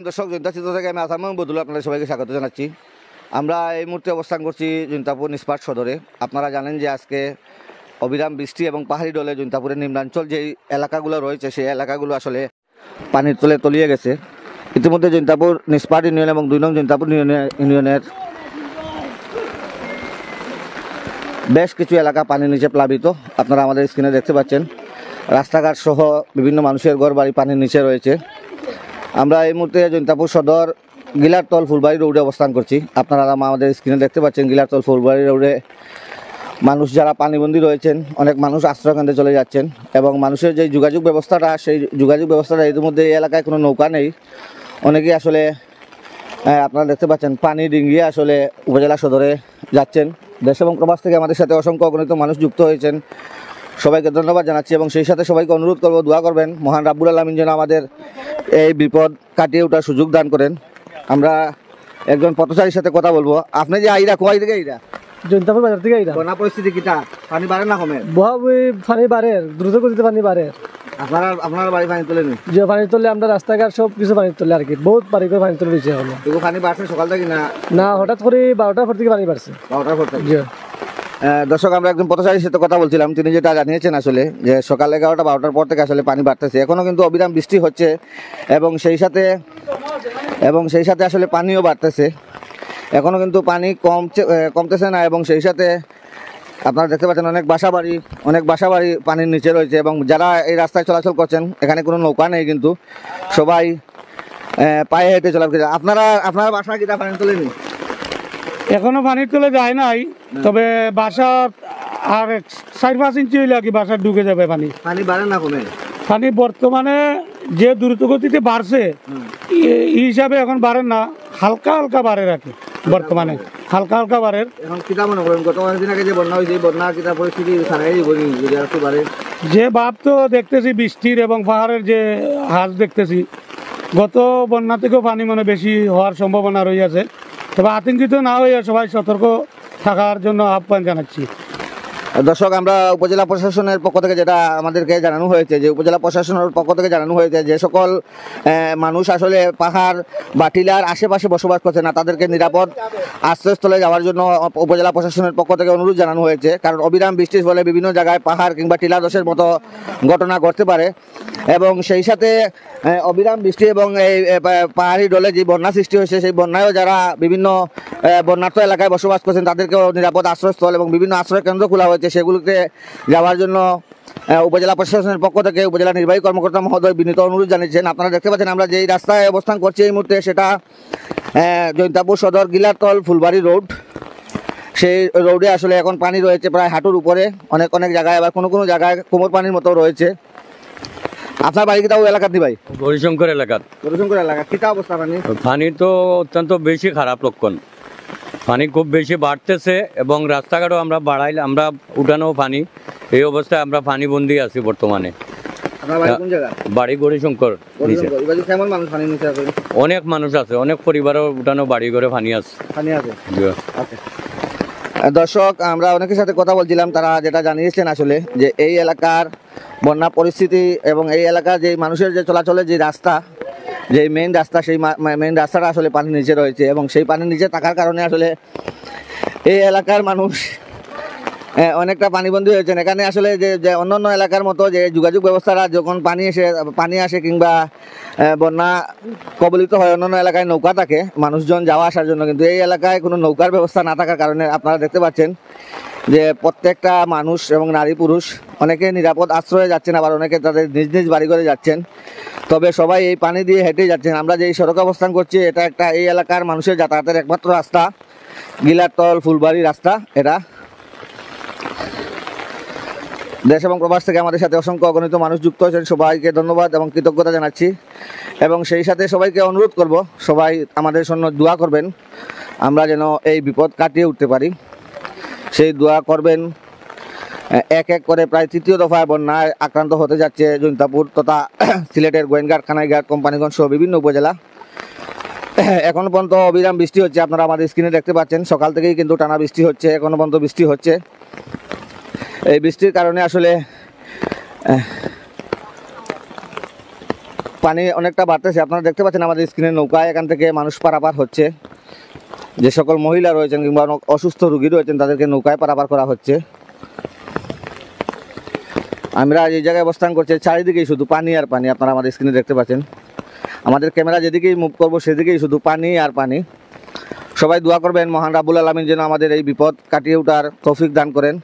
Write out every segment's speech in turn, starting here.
দর্শক জৈন্তা চিত্র থেকে আমি আসাম বদুল আপনাদের সবাইকে স্বাগত জানাচ্ছি। আমরা এই মুহূর্তে অবস্থান করছি জৈন্তাপুর নিষ্পাট সদরে। আপনারা জানেন যে আজকে অবিরাম বৃষ্টি এবং পাহাড়ি ডলে জৈন্তাপুরের নিম্নাঞ্চল যেই এলাকাগুলো রয়েছে সেই এলাকাগুলো আসলে পানির তলে তলিয়ে গেছে। ইতিমধ্যে জৈন্তাপুর নিষ্পাট ইউনিয়ন এবং 2 নং জৈন্তাপুর ইউনিয়নের বেশ কিছু এলাকা পানির নিচে প্লাবিত। আপনারা আমাদের স্ক্রিনে দেখতে পাচ্ছেন রাস্তাঘাট সহ বিভিন্ন মানুষের ঘর বাড়ি পানির নিচে রয়েছে। আমরা এই মুহূর্তে জৈন্তাপুর সদর গিলারতল ফুলবাড়ি রোডে অবস্থান করছি। আপনারা আমাদের স্ক্রিনে দেখতে পাচ্ছেন গিলারতল ফুলবাড়ি রোডে মানুষ যারা পানিবন্দী রয়েছেন, অনেক মানুষ আশ্রয়কেন্দ্রে চলে যাচ্ছেন এবং মানুষের যে যোগাযোগ ব্যবস্থাটা সেই যোগাযোগ ব্যবস্থাটা ইতিমধ্যে এই এলাকায় কোনো নৌকা নেই। অনেকেই আসলে আপনারা দেখতে পাচ্ছেন পানি ডিঙ্গিয়ে আসলে উপজেলা সদরে যাচ্ছেন। দেশ এবং প্রবাস থেকে আমাদের সাথে অসংখ্য অগণিত মানুষ যুক্ত হয়েছেন, সবাইকে ধন্যবাদ জানাচ্ছি এবং সেই সাথে সবাইকে অনুরোধ করব দোয়া করবেন মহান রাব্বুল আলামিন যেন আমাদের এই বিপদ কাটিয়ে ওঠার সুযোগ দান করেন। আমরা একজন পথচারীর সাথে কথা বলবো। আপনি যে আইরা কোয়াই থেকে আইরা? জৈন্তাপুর বাজার থেকে আইরা। বন্যা পরিস্থিতি কিটা? পানি বাড়ে না কমে? পানি বাড়ে, দ্রুত গতিতে পানি বাড়ে। আপনার বাড়ি পানি তোলেনি? যে পানি তুললে আমরা রাস্তাঘাট সব কিছু পানি তুললে আর কি, বহুত বাড়ি করে পানি তুলে দিচ্ছে এখন। পানি বাড়ছে সকাল থেকে না? না, হঠাৎ করে 12টার পর থেকে পানি বাড়ছে। 12টার পর থেকে? জি। দর্শক, আমরা একজন পথচারীর সাথে কথা বলছিলাম। তিনি যেটা জানিয়েছেন আসলে যে সকাল 11টা 12টার পর থেকে আসলে পানি বাড়তেছে। এখনও কিন্তু অবিরাম বৃষ্টি হচ্ছে এবং সেই সাথে আসলে পানিও বাড়তেছে। এখনও কিন্তু পানি কমতেছে না এবং সেই সাথে আপনারা দেখতে পাচ্ছেন অনেক বাসাবাড়ি পানির নিচে রয়েছে এবং যারা এই রাস্তায় চলাচল করছেন এখানে কোনো নৌকা নেই, কিন্তু সবাই পায়ে হেঁটে চলাফেরা করছে। আপনার বাসা কি পানি তোলেনি? এখনো পানি তুলে যায় নাই, তবে বাসা আর 4-5 ইঞ্চি হইলে আর কি বাসা ঢুকে যাবে পানি। পানি বাড়ে না কমে? পানি বর্তমানে যে দ্রুত গতিতে বাড়ছে এই হিসাবে এখন বাড়ে না, হালকা হালকা বাড়ে রাখে। বর্তমানে হালকা হালকা বাড়ে। এখন কিতা মনে করেন গত কয়েকদিন আগে যে বন্যা হয়েছে এই বন্যা কিতা পরিস্থিতি বাড়ে? যে ভাব তো দেখতেছি বৃষ্টির এবং পাহাড়ের যে হাল দেখতেছি, গত বন্যা থেকেও পানি মানে বেশি হওয়ার সম্ভাবনা রয়েছে। তবে আতঙ্কিত না হয়ে সবাই সতর্ক থাকার জন্য আহ্বান জানাচ্ছি। দর্শক, আমরা উপজেলা প্রশাসনের পক্ষ থেকে যেটা আমাদেরকে জানানো হয়েছে যে উপজেলা প্রশাসনের পক্ষ থেকে জানানো হয়েছে যে সকল মানুষ আসলে পাহাড় বা টিলার আশেপাশে বসবাস করছে না, তাদেরকে নিরাপদ আশ্রয়স্থলে যাওয়ার জন্য উপজেলা প্রশাসনের পক্ষ থেকে অনুরোধ জানানো হয়েছে। কারণ অবিরাম বৃষ্টির ফলে বিভিন্ন জায়গায় পাহাড় কিংবা টিলা ধসের মতো ঘটনা ঘটতে পারে এবং সেই সাথে অবিরাম বৃষ্টি এবং এই পাহাড়ি ডলে যে বন্যা সৃষ্টি হয়েছে সেই বন্যায়ও যারা বিভিন্ন বন্যার্থ এলাকায় বসবাস করছেন তাদেরকেও নিরাপদ আশ্রয়স্থল এবং বিভিন্ন আশ্রয় কেন্দ্র খোলা হয়েছে, সেগুলোতে যাওয়ার জন্য উপজেলা প্রশাসনের পক্ষ থেকে উপজেলা নির্বাহী কর্মকর্তা মহোদয় বিনীত অনুরোধ জানিয়েছেন। আপনারা দেখতে পাচ্ছেন আমরা যেই রাস্তায় অবস্থান করছি এই মুহূর্তে সেটা জৈন্তাপুর সদর গিলারতল ফুলবাড়ি রোড। সেই রোডে আসলে এখন পানি রয়েছে প্রায় হাঁটুর উপরে, অনেক জায়গায়, আবার কোনো জায়গায় কোমর পানির মতো রয়েছে। আপনার বাড়ি কিতা এলাকাত নি ভাই? গৌরীশঙ্কর এলাকা। কিতা অবস্থা পানি তো অত্যন্ত বেশি খারাপ লক্ষণ। পানি খুব বেশি বাড়তেছে এবং রাস্তাঘাটও আমরা উঠানো পানি, এই অবস্থায় আমরা পানি বন্দি আছি বর্তমানে। বাড়ি গৌরীশঙ্কর। অনেক মানুষ আছে, অনেক পরিবারও উঠানো বাড়ি ঘরে পানি আছে। দর্শক, আমরা অনেকের সাথে কথা বলছিলাম, তারা যেটা জানিয়েছেন আসলে যে এই এলাকার বন্যা পরিস্থিতি এবং এই এলাকার যে মানুষের যে চলাচলের যে রাস্তা, যে মেইন রাস্তা, সেই মেইন রাস্তাটা আসলে পানির নিচে রয়েছে এবং সেই পানির নিচে থাকার কারণে আসলে এই এলাকার মানুষ অনেকটা পানিবন্দী হয়েছেন। এখানে আসলে যে অন্যান্য এলাকার মতো যে যোগাযোগ ব্যবস্থাটা যখন পানি আসে কিংবা বন্যা কবলিত হয় অন্যান্য এলাকায় নৌকা থাকে মানুষজন যাওয়া আসার জন্য, কিন্তু এই এলাকায় কোনো নৌকার ব্যবস্থা না থাকার কারণে আপনারা দেখতে পাচ্ছেন যে প্রত্যেকটা মানুষ এবং নারী পুরুষ অনেকে নিরাপদ আশ্রয়ে যাচ্ছেন, আবার অনেকে তাদের নিজ বাড়ি করে যাচ্ছেন। তবে সবাই এই পানি দিয়ে হেঁটে যাচ্ছেন। আমরা যে সড়কে অবস্থান করছি এটা এই এলাকার মানুষের যাতায়াতের একমাত্র রাস্তা, গিলারতল ফুলবাড়ি রাস্তা। এটা দেশ এবং প্রবাস থেকে আমাদের সাথে অসংখ্য অগণিত মানুষ যুক্ত হয়েছেন, সবাইকে ধন্যবাদ এবং কৃতজ্ঞতা জানাচ্ছি এবং সেই সাথে সবাইকে অনুরোধ করব সবাই আমাদের জন্য দোয়া করবেন, আমরা যেন এই বিপদ কাটিয়ে উঠতে পারি। সেই দোয়া করবেন। এক করে প্রায় 3য় দফায় বন্যায় আক্রান্ত হতে যাচ্ছে জৈন্তাপুর তথা সিলেটের গোয়েনঘাট, কানাইঘাট, কোম্পানিগঞ্জ সহ বিভিন্ন উপজেলা। এখনো পর্যন্ত অবিরাম বৃষ্টি হচ্ছে, আপনারা আমাদের স্ক্রিনে দেখতে পাচ্ছেন। সকাল থেকেই কিন্তু টানা বৃষ্টি হচ্ছে, এখনো পর্যন্ত বৃষ্টি হচ্ছে। এই বৃষ্টির কারণে আসলে পানি অনেকটা বাড়তেছে। আপনারা দেখতে পাচ্ছেন আমাদের স্ক্রিনে নৌকা, এখান থেকে মানুষ পারাপার হচ্ছে। যে সকল মহিলা রয়েছেন কিংবা অসুস্থ রোগী রয়েছেন তাদেরকে নৌকায় পারাপার করা হচ্ছে। আমরা এই জায়গায় অবস্থান করছি, চারিদিকেই শুধু পানি আর পানি। আপনারা আমাদের স্ক্রিনে দেখতে পাচ্ছেন, আমাদের ক্যামেরা যেদিকেই মুভ করবো সেদিকেই শুধু পানি আর পানি। সবাই দোয়া করবেন মহান রাব্বুল আলামিন যেন আমাদের এই বিপদ কাটিয়ে ওঠার তৌফিক দান করেন।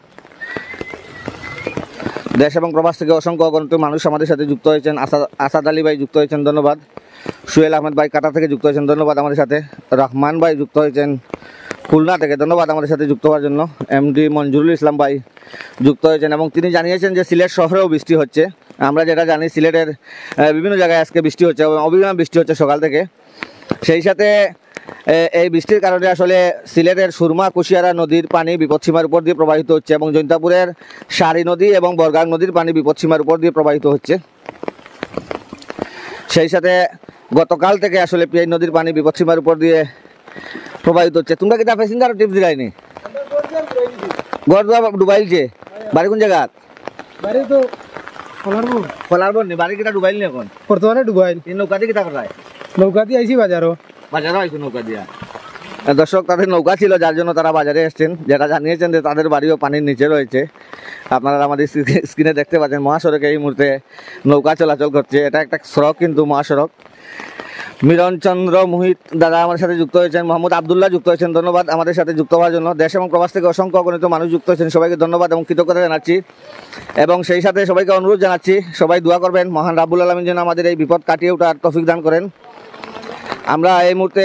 দেশ এবং প্রবাস থেকে অসংখ্য অগণিত মানুষ আমাদের সাথে যুক্ত হয়েছেন। আসাদ আলী ভাই যুক্ত হয়েছেন, ধন্যবাদ। সুহেল আহমেদ ভাই কাটা থেকে যুক্ত হয়েছেন, ধন্যবাদ আমাদের সাথে। রহমান ভাই যুক্ত হয়েছেন খুলনা থেকে, ধন্যবাদ আমাদের সাথে যুক্ত হওয়ার জন্য। এমডি মঞ্জুরুল ইসলাম ভাই যুক্ত হয়েছেন এবং তিনি জানিয়েছেন যে সিলেট শহরেও বৃষ্টি হচ্ছে। আমরা যেটা জানি সিলেটের বিভিন্ন জায়গায় আজকে বৃষ্টি হচ্ছে এবং অবিরাম বৃষ্টি হচ্ছে সকাল থেকে। সেই সাথে এই বৃষ্টির কারণে আসলে সিলেটের সুরমা কুশিয়ারা নদীর পানি বিপদসীমার উপর দিয়ে প্রবাহিত হচ্ছে এবং জৈন্তাপুরের সারি নদী এবং বরগাং নদীর পানি বিপদসীমার উপর দিয়ে প্রবাহিত হচ্ছে। সেই সাথে গতকাল থেকে আসলে পিয়াই নদীর পানি বিপদসীমার উপর দিয়ে প্রবাহিত হচ্ছে। তোমরা কি তা প্যাসেঞ্জার টিপস দিলাইনি? গড়দুয়া ডুবাইলছে। বাড়ি কোন জায়গা? বাড়ি তো কলারবন নি, বাড়ি কিটা ডুবাইল নি এখন? বর্তমানে ডুবাইল। এই নৌকা দিয়ে কিটা করায়? নৌকা দিয়ে আইছি বাজারও। বাজারও আইসো নৌকা দিয়া। দর্শক, তাদের নৌকা ছিল যার জন্য তারা বাজারে এসছেন, যেটা জানিয়েছেন যে তাদের বাড়িও পানির নিচে রয়েছে। আপনারা আমাদের স্ক্রিনে দেখতে পাচ্ছেন মহাসড়কে এই মুহূর্তে নৌকা চলাচল করছে। এটা একটা সড়ক কিন্তু মহাসড়ক। মিলন চন্দ্র মোহিত দাদা আমাদের সাথে যুক্ত হয়েছেন, মোহাম্মদ আবদুল্লাহ যুক্ত হয়েছেন, ধন্যবাদ আমাদের সাথে যুক্ত হওয়ার জন্য। দেশ এবং প্রবাস থেকে অসংখ্য অগণিত মানুষ যুক্ত হয়েছেন, সবাইকে ধন্যবাদ এবং কৃতজ্ঞতা জানাচ্ছি। এবং সেই সাথে সবাইকে অনুরোধ জানাচ্ছি সবাই দোয়া করবেন মহান রাব্বুল আলামিন যেন আমাদের এই বিপদ কাটিয়ে ওঠার তৌফিক দান করেন। আমরা এই মুহূর্তে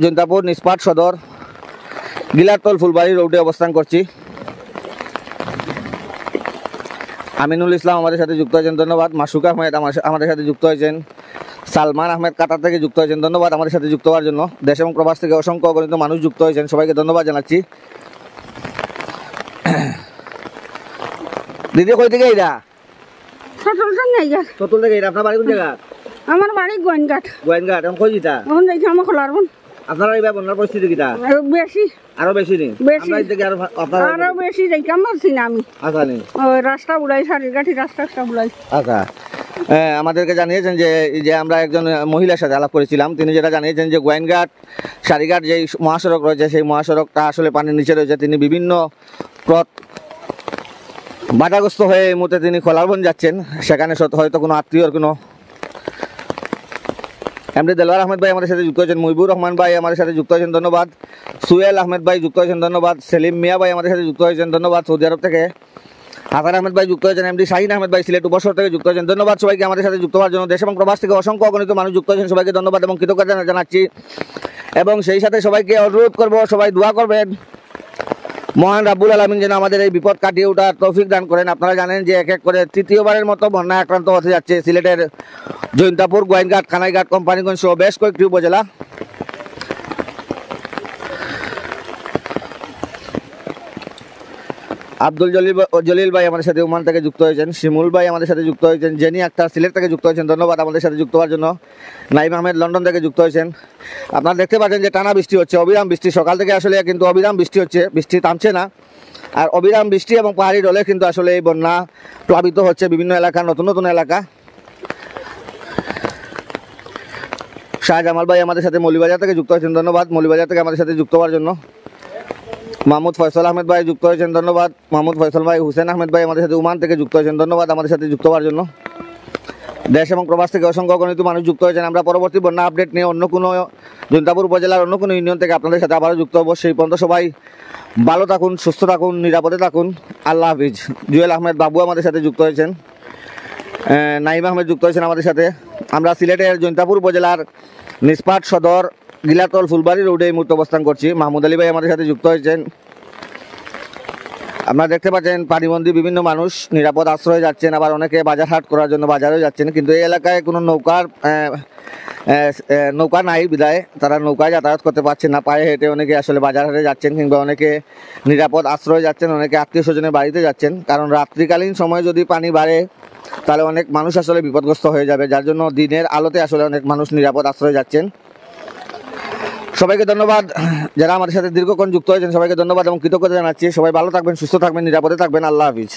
জৈন্তাপুর নিষ্পাট সদর গিলারতল ফুলবাড়ি রোডে অবস্থান করছি। আমিনুল ইসলাম আমাদের সাথে যুক্ত হয়েছেন, ধন্যবাদ। মাসুক আহমেদ আমাদের সাথে যুক্ত হয়েছেন। সালমান আহমেদ কাতার থেকে যুক্ত হয়েছেন, ধন্যবাদ আমাদের সাথে যুক্ত হওয়ার জন্য। দেশ এবং প্রবাস থেকে অসংখ্য অগণিত মানুষ যুক্ত হয়েছেন, সবাইকে ধন্যবাদ জানাচ্ছি। দিদি কই থেকে এইরা? চতুল থেকে এইরা। আপনার বাড়ি কোন জায়গা? আমার বাড়ি গোয়েনঘাট। গোয়েনঘাট। এখন কই যেটা? এখন যাইছি আমার খোলারবন। আপনারা এই বন্যার পরিস্থিতি কিটা? বেশি আরো বেশি নি? বেশি। আমরা এই থেকে আপনারা আরো বেশি যাইতাম পারছি না আমি। আচ্ছা নি। ওই রাস্তা বুড়াই সারিগাঠি রাস্তা বুড়াই। আচ্ছা, আমাদেরকে জানিয়েছেন যে আমরা একজন মহিলার সাথে আলাপ করেছিলাম, তিনি যেটা জানিয়েছেন যে গোয়েনঘাট সারিঘাট যেই মহাসড়ক রয়েছে সেই মহাসড়কটা আসলে পানির নিচে রয়েছে। তিনি বিভিন্ন পথ বাধাগ্রস্ত হয়ে এই মুহূর্তে তিনি খোলারবন যাচ্ছেন। সেখানে হয়তো কোনো আত্মীয়র কোনো। এমডি দেলোয়ার আহমেদ ভাই আমাদের সাথে যুক্ত হয়েছেন, মুহিবুর রহমান ভাই আমাদের সাথে যুক্ত হয়েছেন, ধন্যবাদ। সুহেল আহমেদ ভাই যুক্ত হয়েছেন, ধন্যবাদ। সেলিম মিয়া ভাই আমাদের সাথে যুক্ত হয়েছেন, ধন্যবাদ সৌদি আরব থেকে। হাসান আহমেদ ভাই যুক্ত হয়েছেন, এমডি শাহিন আহমেদ ভাই সিলেট উপশহর থেকে যুক্ত হয়েছেন, ধন্যবাদ সবাইকে আমাদের সাথে যুক্ত হওয়ার জন্য। দেশ এবং প্রবাস থেকে অসংখ্য অগণিত মানুষ যুক্ত হয়েছেন, সবাইকে ধন্যবাদ এবং কৃতজ্ঞতা জানাচ্ছি। এবং সেই সাথে সবাইকে অনুরোধ করব সবাই দোয়া করবেন মহান রাব্বুল আলামিন যেন আমাদের এই বিপদ কাটিয়ে ওঠার তৌফিক দান করেন। আপনারা জানেন যে এক এক করে তৃতীয়বারের মতো বন্যায় আক্রান্ত হতে যাচ্ছে সিলেটের জৈন্তাপুর, গোয়েনঘাট, কানাইঘাট, কোম্পানিগঞ্জ সহ বেশ কয়েকটি উপজেলা। আব্দুল জলিল ভাই আমাদের সাথে ওমান থেকে যুক্ত হয়েছেন, শিমুল ভাই আমাদের সাথে যুক্ত হয়েছেন, জেনি আক্তার সিলেট থেকে যুক্ত হয়েছেন, ধন্যবাদ আমাদের সাথে যুক্ত হওয়ার জন্য। নাইম আহমেদ লন্ডন থেকে যুক্ত হয়েছেন। আপনারা দেখতে পাচ্ছেন যে টানা বৃষ্টি হচ্ছে, অবিরাম বৃষ্টি সকাল থেকে আসলে কিন্তু অবিরাম বৃষ্টি হচ্ছে, বৃষ্টি থামছে না। আর অবিরাম বৃষ্টি এবং পাহাড়ি ঢলে কিন্তু আসলে এই বন্যা প্লাবিত হচ্ছে বিভিন্ন এলাকা, নতুন নতুন এলাকা। শাহজামাল ভাই আমাদের সাথে মৌলিবাজার থেকে যুক্ত হয়েছেন, ধন্যবাদ মৌলিবাজার থেকে আমাদের সাথে যুক্ত হওয়ার জন্য। মাহমুদ ফয়সল আহমেদ ভাই যুক্ত হয়েছেন, ধন্যবাদ মাহমুদ ফয়সল ভাই। হুসেন আহমেদ ভাই আমাদের সাথে ওমান থেকে যুক্ত হয়েছেন, ধন্যবাদ আমাদের সাথে যুক্ত হওয়ার জন্য। দেশ এবং প্রবাস থেকে অসংখ্য অগণিত মানুষ যুক্ত হয়েছেন। আমরা পরবর্তী বন্যা আপডেট নিয়ে অন্য কোনো জৈন্তাপুর উপজেলার অন্য কোনো ইউনিয়ন থেকে আপনাদের সাথে আবারও যুক্ত হবো। সেই পর্যন্ত সবাই ভালো থাকুন, সুস্থ থাকুন, নিরাপদে থাকুন। আল্লাহ হাফিজ। জুয়েল আহমেদ বাবু আমাদের সাথে যুক্ত হয়েছেন, নাইম আহমেদ যুক্ত হয়েছেন আমাদের সাথে। আমরা সিলেটের জৈন্তাপুর উপজেলার নিষ্পাট সদর গিলাতল ফুলবাড়ি রোডে এই মুহূর্তে অবস্থান করছি। মাহমুদ আলী ভাই আমাদের সাথে যুক্ত হয়েছেন। আপনারা দেখতে পাচ্ছেন পানিবন্দী বিভিন্ন মানুষ নিরাপদ আশ্রয়ে যাচ্ছেন, আবার অনেকে বাজার হাট করার জন্য বাজারেও যাচ্ছেন। কিন্তু এই এলাকায় কোনো নৌকা নাই বিদায় তারা নৌকায় যাতায়াত করতে পারছেন না, পায়ে হেঁটে অনেকে আসলে বাজার হাটে যাচ্ছেন কিংবা অনেকে নিরাপদ আশ্রয়ে যাচ্ছেন, অনেকে আত্মীয় স্বজনের বাড়িতে যাচ্ছেন। কারণ রাত্রিকালীন সময় যদি পানি বাড়ে তাহলে অনেক মানুষ আসলে বিপদগ্রস্ত হয়ে যাবে, যার জন্য দিনের আলোতে আসলে অনেক মানুষ নিরাপদ আশ্রয়ে যাচ্ছেন। সবাইকে ধন্যবাদ, যারা আমাদের সাথে দীর্ঘক্ষণ যুক্ত হয়েছেন সবাইকে ধন্যবাদ এবং কৃতজ্ঞতা জানাচ্ছি। সবাই ভালো থাকবেন, সুস্থ থাকবেন, নিরাপদে থাকবেন। আল্লাহ হাফিজ।